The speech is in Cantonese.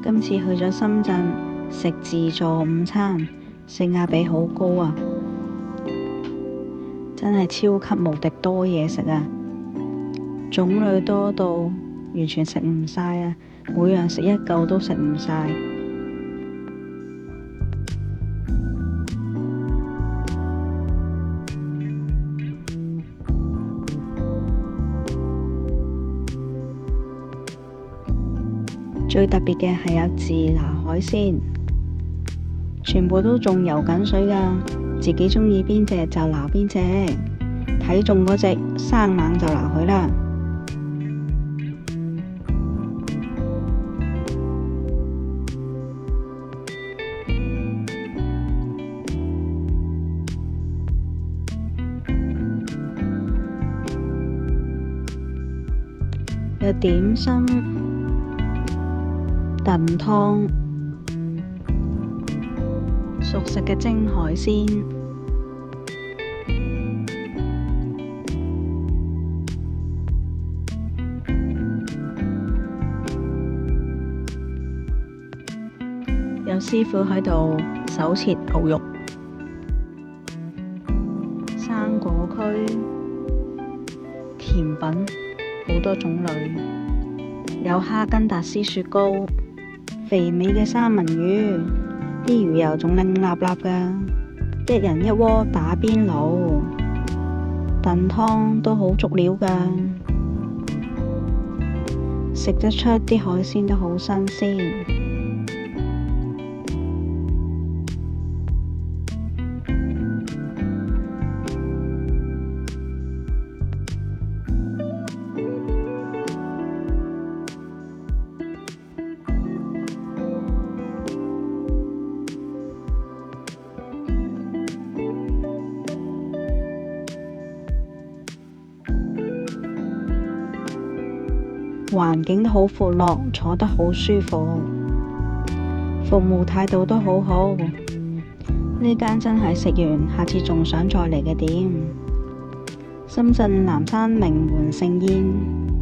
今次去咗深圳食自助午餐，性價比好高啊！真係超級無敵多嘢食啊！種類多到完全食唔晒啊！每樣食一嚿都食唔晒。最特別嘅係有自拿海鮮，全部都仲游緊水㗎，自己鍾意邊隻就拿邊隻，睇中嗰隻生猛就拿佢啦。有點心、燉湯、熟食嘅蒸海鮮，有師傅喺度手切牛肉、生果區、甜品好多種類，有哈根達斯雪糕、肥美嘅三文魚，啲魚油仲靚立立㗎，一人一鍋打邊爐，燉湯都好足料㗎，食得出啲海鮮都好新鮮。環境都好闊落，坐得好舒服，服務態度都好好。呢間真係食完，下次仲想再嚟嘅店。深圳南山名門盛宴。